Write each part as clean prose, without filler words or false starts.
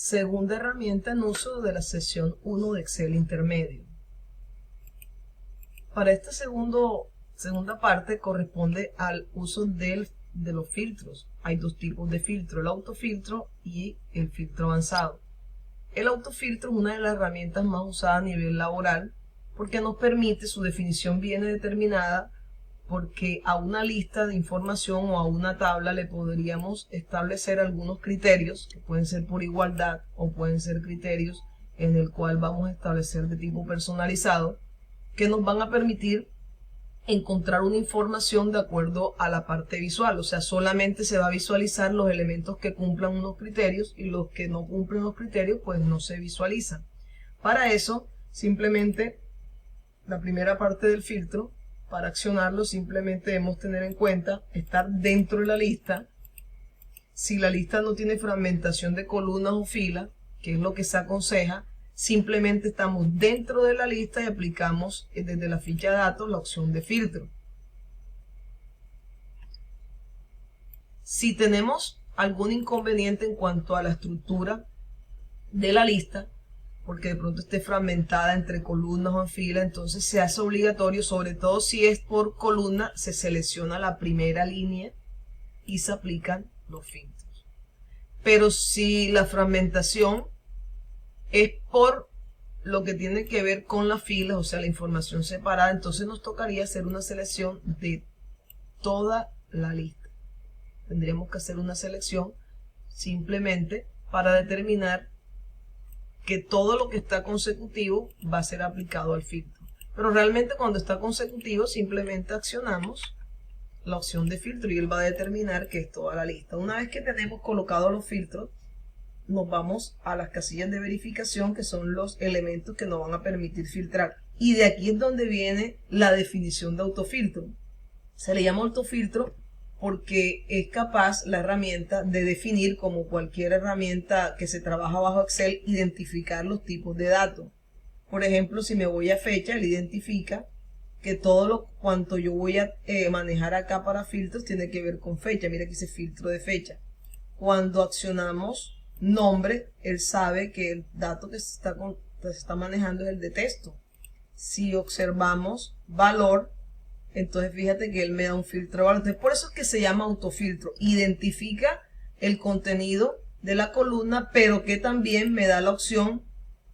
Segunda herramienta en uso de la sección 1 de Excel intermedio. Para esta segunda parte corresponde al uso de los filtros. Hay dos tipos de filtro, el autofiltro y el filtro avanzado. El autofiltro es una de las herramientas más usadas a nivel laboral porque nos permite, su definición viene determinada porque a una lista de información o a una tabla le podríamos establecer algunos criterios que pueden ser por igualdad o pueden ser criterios en el cual vamos a establecer de tipo personalizado que nos van a permitir encontrar una información de acuerdo a la parte visual. O sea, solamente se va a visualizar los elementos que cumplan unos criterios y los que no cumplen los criterios pues no se visualizan. Para eso, simplemente la primera parte del filtro, para accionarlo simplemente debemos tener en cuenta estar dentro de la lista. Si la lista no tiene fragmentación de columnas o filas, que es lo que se aconseja, simplemente estamos dentro de la lista y aplicamos desde la ficha de datos la opción de filtro. Si tenemos algún inconveniente en cuanto a la estructura de la lista, porque de pronto esté fragmentada entre columnas o en fila, entonces se hace obligatorio, sobre todo si es por columna, se selecciona la primera línea y se aplican los filtros. Pero si la fragmentación es por lo que tiene que ver con las filas, o sea la información separada, entonces nos tocaría hacer una selección de toda la lista. Tendríamos que hacer una selección simplemente para determinar que todo lo que está consecutivo va a ser aplicado al filtro. Pero realmente cuando está consecutivo simplemente accionamos la opción de filtro y él va a determinar que es toda la lista. Una vez que tenemos colocados los filtros, nos vamos a las casillas de verificación, que son los elementos que nos van a permitir filtrar. Y de aquí es donde viene la definición de autofiltro. Se le llama autofiltro porque es capaz la herramienta de definir, como cualquier herramienta que se trabaja bajo Excel, identificar los tipos de datos. Por ejemplo, si me voy a fecha, él identifica que todo cuanto yo voy a manejar acá para filtros tiene que ver con fecha. Mira aquí dice filtro de fecha. Cuando accionamos nombre, él sabe que el dato que se está manejando es el de texto. Si observamos valor, entonces fíjate que él me da un filtro de valor. Entonces, por eso es que se llama autofiltro. Identifica el contenido de la columna, pero que también me da la opción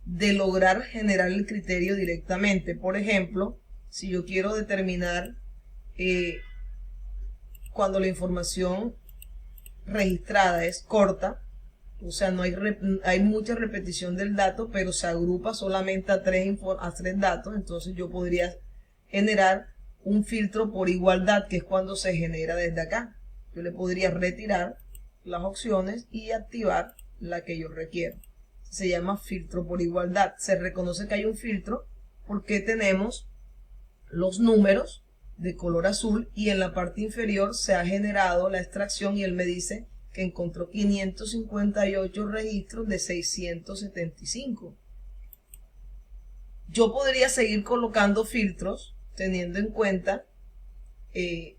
de lograr generar el criterio directamente. Por ejemplo, si yo quiero determinar cuando la información registrada es corta, o sea, no hay mucha repetición del dato, pero se agrupa solamente a tres datos, entonces yo podría generar un filtro por igualdad, que es cuando se genera desde acá. Yo le podría retirar las opciones y activar la que yo requiero. Se llama filtro por igualdad. Se reconoce que hay un filtro porque tenemos los números de color azul y en la parte inferior se ha generado la extracción y él me dice que encontró 558 registros de 675. Yo podría seguir colocando filtros teniendo en cuenta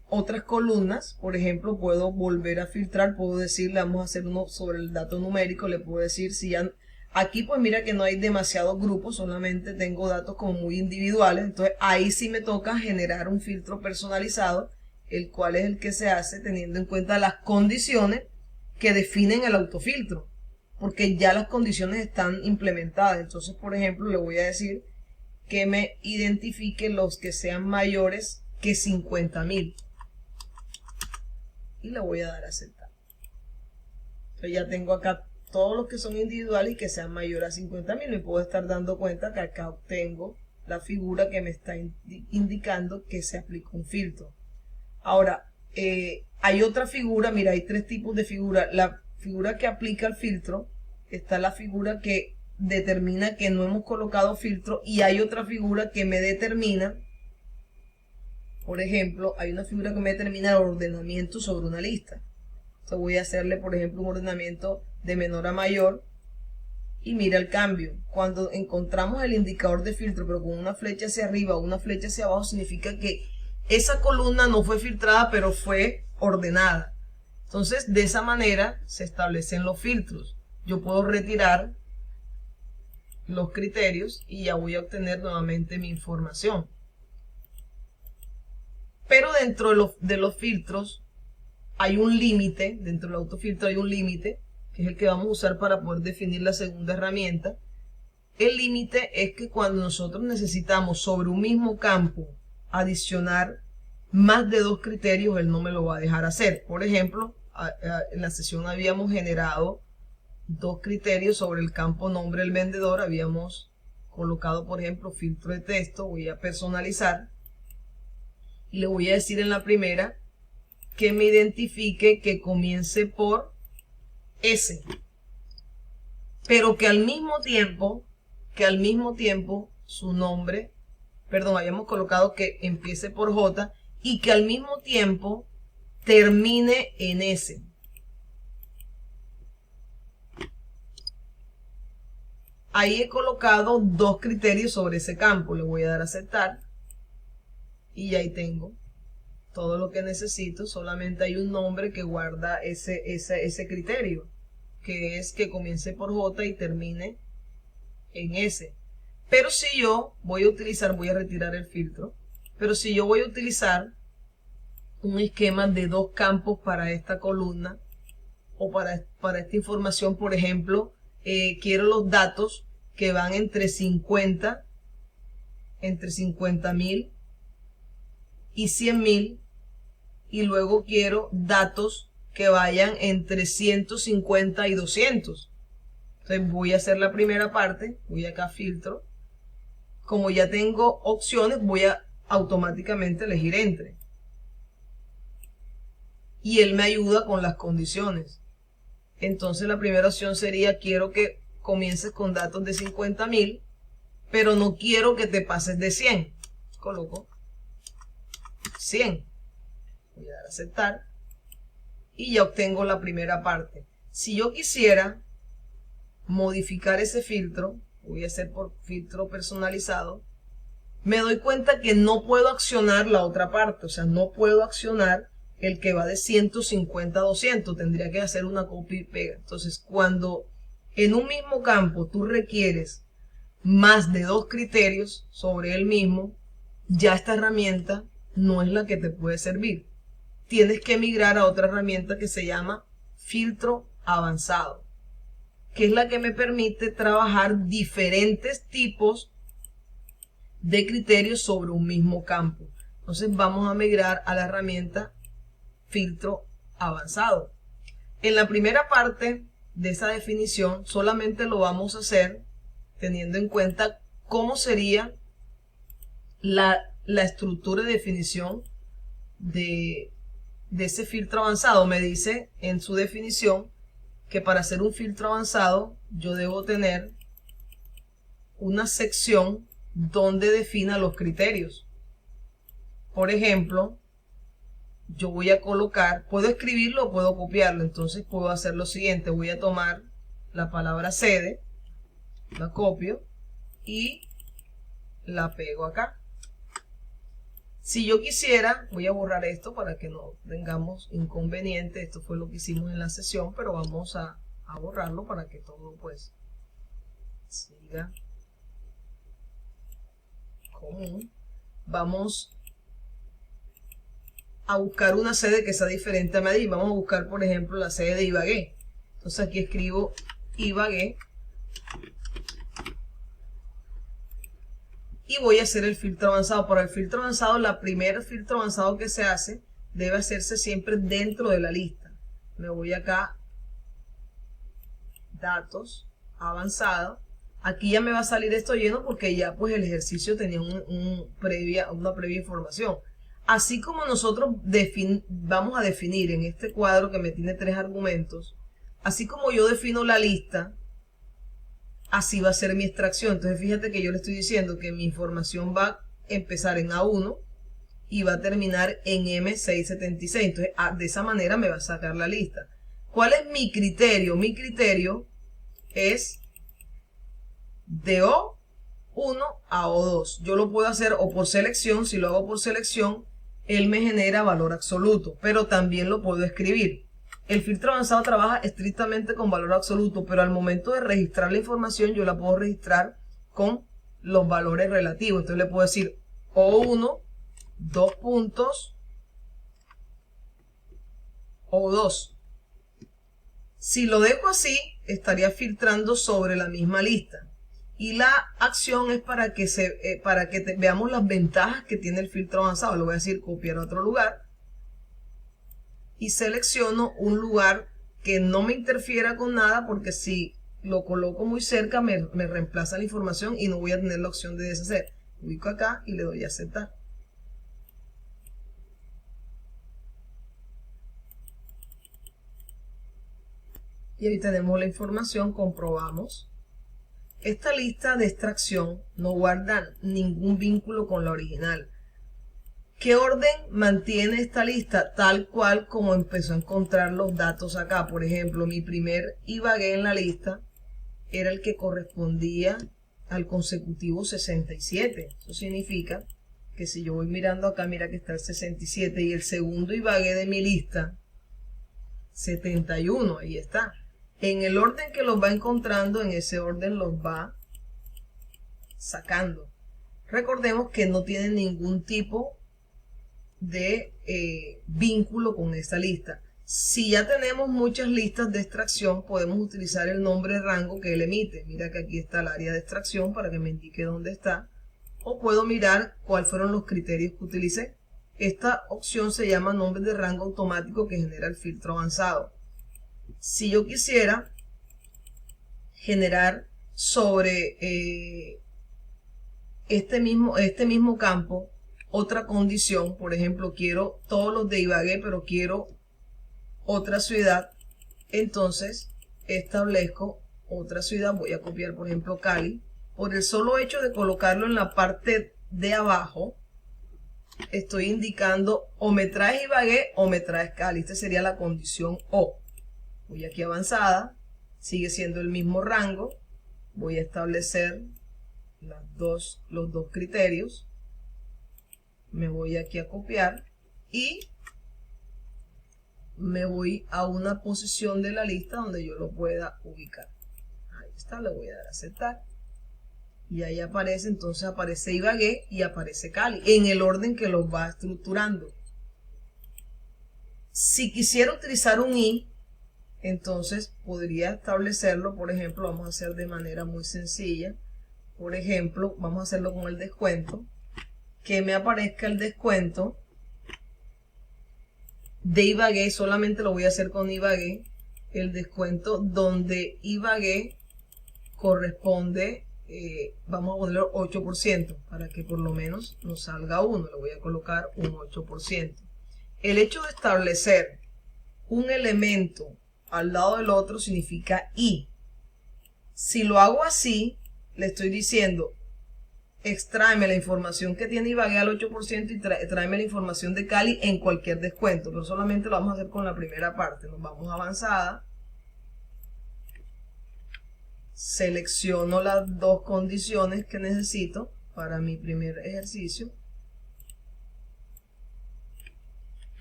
otras columnas. Por ejemplo, puedo volver a filtrar, puedo decirle, vamos a hacer uno sobre el dato numérico, le puedo decir si ya aquí pues mira que no hay demasiados grupos, solamente tengo datos como muy individuales, entonces ahí sí me toca generar un filtro personalizado, el cual es el que se hace teniendo en cuenta las condiciones que definen el autofiltro, porque ya las condiciones están implementadas. Entonces, por ejemplo, le voy a decir que me identifique los que sean mayores que 50.000 y le voy a dar a aceptar. Entonces ya tengo acá todos los que son individuales y que sean mayores a 50.000. Me puedo estar dando cuenta que acá obtengo la figura que me está indicando que se aplicó un filtro. Ahora, hay otra figura, mira, hay tres tipos de figura. La figura que aplica el filtro, está la figura que determina que no hemos colocado filtro y hay otra figura que me determina, por ejemplo, hay una figura que me determina el ordenamiento sobre una lista. Entonces voy a hacerle, por ejemplo, un ordenamiento de menor a mayor y mira el cambio. Cuando encontramos el indicador de filtro pero con una flecha hacia arriba o una flecha hacia abajo, significa que esa columna no fue filtrada pero fue ordenada. Entonces de esa manera se establecen los filtros. yo puedo retirar los criterios y ya voy a obtener nuevamente mi información. Pero dentro de los filtros hay un límite, dentro del autofiltro hay un límite, que es el que vamos a usar para poder definir la segunda herramienta. El límite es que cuando nosotros necesitamos sobre un mismo campo adicionar más de 2 criterios, él no me lo va a dejar hacer. Por ejemplo, en la sesión habíamos generado 2 criterios sobre el campo nombre del vendedor. Habíamos colocado, por ejemplo, filtro de texto. Voy a personalizar y le voy a decir en la primera que me identifique que comience por S, pero que al mismo tiempo su nombre, perdón, habíamos colocado que empiece por J y que al mismo tiempo termine en S. Ahí he colocado 2 criterios sobre ese campo. Le voy a dar a aceptar y ahí tengo todo lo que necesito. Solamente hay un nombre que guarda ese criterio, que es que comience por J y termine en S. Pero si yo voy a utilizar, voy a retirar el filtro, pero si yo voy a utilizar un esquema de 2 campos para esta columna o para esta información, por ejemplo, quiero los datos que van entre 50.000 y 100.000, y luego quiero datos que vayan entre 150 y 200. Entonces voy a hacer la primera parte, voy acá a filtro. Como ya tengo opciones, voy a automáticamente elegir entre. Y él me ayuda con las condiciones. Entonces la primera opción sería: quiero que comiences con datos de 50.000, pero no quiero que te pases de 100. Coloco 100. Voy a dar a aceptar y ya obtengo la primera parte. Si yo quisiera modificar ese filtro, voy a hacer por filtro personalizado, me doy cuenta que no puedo accionar la otra parte, o sea, no puedo accionar el que va de 150 a 200, tendría que hacer una copia y pega. Entonces, cuando en un mismo campo tú requieres más de 2 criterios sobre el mismo, ya esta herramienta no es la que te puede servir. Tienes que migrar a otra herramienta que se llama filtro avanzado, que es la que me permite trabajar diferentes tipos de criterios sobre un mismo campo. Entonces vamos a migrar a la herramienta filtro avanzado. En la primera parte de esa definición solamente lo vamos a hacer teniendo en cuenta cómo sería la estructura de definición de ese filtro avanzado. Me dice en su definición que para hacer un filtro avanzado yo debo tener una sección donde defina los criterios. Por ejemplo, yo voy a colocar, puedo escribirlo o puedo copiarlo. Entonces puedo hacer lo siguiente: voy a tomar la palabra sede, la copio y la pego acá. Si yo quisiera, voy a borrar esto para que no tengamos inconveniente. Esto fue lo que hicimos en la sesión, pero vamos a borrarlo para que todo pues siga común. Vamos a buscar una sede que sea diferente a Madrid. Vamos a buscar, por ejemplo, la sede de Ibagué. Entonces aquí escribo Ibagué y voy a hacer el filtro avanzado. Para el filtro avanzado, la primera filtro avanzado que se hace debe hacerse siempre dentro de la lista. Me voy acá, datos, avanzado. Aquí ya me va a salir esto lleno porque ya pues el ejercicio tenía una previa información. Así como nosotros vamos a definir en este cuadro que me tiene 3 argumentos, así como yo defino la lista, así va a ser mi extracción. Entonces fíjate que yo le estoy diciendo que mi información va a empezar en A1 y va a terminar en M676. Entonces de esa manera me va a sacar la lista. ¿Cuál es mi criterio? Mi criterio es de O1 a O2. Yo lo puedo hacer o por selección. Si lo hago por selección, él me genera valor absoluto, pero también lo puedo escribir. El filtro avanzado trabaja estrictamente con valor absoluto, pero al momento de registrar la información yo la puedo registrar con los valores relativos. Entonces le puedo decir O1, 2 puntos, O2. Si lo dejo así, estaría filtrando sobre la misma lista. Y la acción es para que, veamos las ventajas que tiene el filtro avanzado. Le voy a decir copiar a otro lugar. Y selecciono un lugar que no me interfiera con nada, porque si lo coloco muy cerca me reemplaza la información y no voy a tener la opción de deshacer. Ubico acá y le doy a aceptar. Y ahí tenemos la información, comprobamos. Esta lista de extracción no guarda ningún vínculo con la original. ¿Qué orden mantiene esta lista? Tal cual como empezó a encontrar los datos acá. Por ejemplo, mi primer Ibagué en la lista era el que correspondía al consecutivo 67. Eso significa que si yo voy mirando acá, mira que está el 67 y el segundo Ibagué de mi lista, 71, ahí está. En el orden que los va encontrando, en ese orden los va sacando. Recordemos que no tienen ningún tipo de vínculo con esta lista. Si ya tenemos muchas listas de extracción, podemos utilizar el nombre de rango que él emite. Mira que aquí está el área de extracción para que me indique dónde está. O puedo mirar cuáles fueron los criterios que utilicé. Esta opción se llama nombre de rango automático que genera el filtro avanzado. Si yo quisiera generar sobre este mismo campo otra condición, por ejemplo, quiero todos los de Ibagué, pero quiero otra ciudad, entonces establezco otra ciudad, voy a copiar por ejemplo Cali, por el solo hecho de colocarlo en la parte de abajo, estoy indicando o me traes Ibagué o me traes Cali. Esta sería la condición O. Voy aquí a avanzada, sigue siendo el mismo rango, voy a establecer los dos criterios, me voy aquí a copiar y me voy a una posición de la lista donde yo lo pueda ubicar. Ahí está, le voy a dar a aceptar. Y ahí aparece, entonces aparece Ibagué y aparece Cali, en el orden que los va estructurando. Si quisiera utilizar un I, entonces podría establecerlo, por ejemplo, vamos a hacer de manera muy sencilla. Por ejemplo, vamos a hacerlo con el descuento. Que me aparezca el descuento de Ibagué, solamente lo voy a hacer con Ibagué. El descuento donde Ibagué corresponde, vamos a ponerlo 8%, para que por lo menos nos salga 1. Le voy a colocar un 8%. El hecho de establecer un elemento al lado del otro significa I. Si lo hago así, le estoy diciendo, extráeme la información que tiene Ibagué al 8% y tráeme la información de Cali en cualquier descuento, pero solamente lo vamos a hacer con la primera parte. Nos vamos a avanzada, selecciono las dos condiciones que necesito para mi primer ejercicio,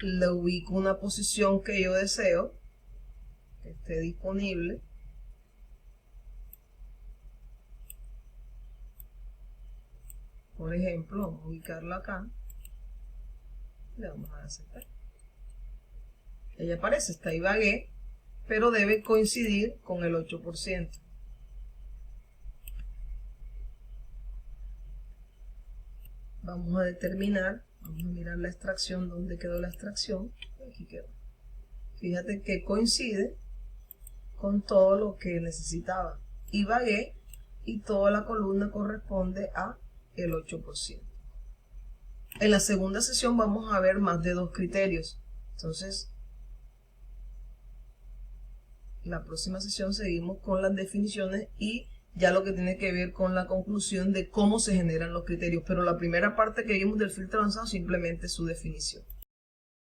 le ubico una posición que yo deseo que esté disponible. Por ejemplo, vamos a ubicarlo acá. Le vamos a aceptar. Ahí aparece, está Ibagué, pero debe coincidir con el 8%. Vamos a determinar, vamos a mirar la extracción, dónde quedó la extracción. Aquí quedó. Fíjate que coincide con todo lo que necesitaba Ibagué y toda la columna corresponde a el 8%. En la segunda sesión vamos a ver más de 2 criterios. Entonces, la próxima sesión seguimos con las definiciones y ya lo que tiene que ver con la conclusión de cómo se generan los criterios. Pero la primera parte que vimos del filtro avanzado simplemente es su definición.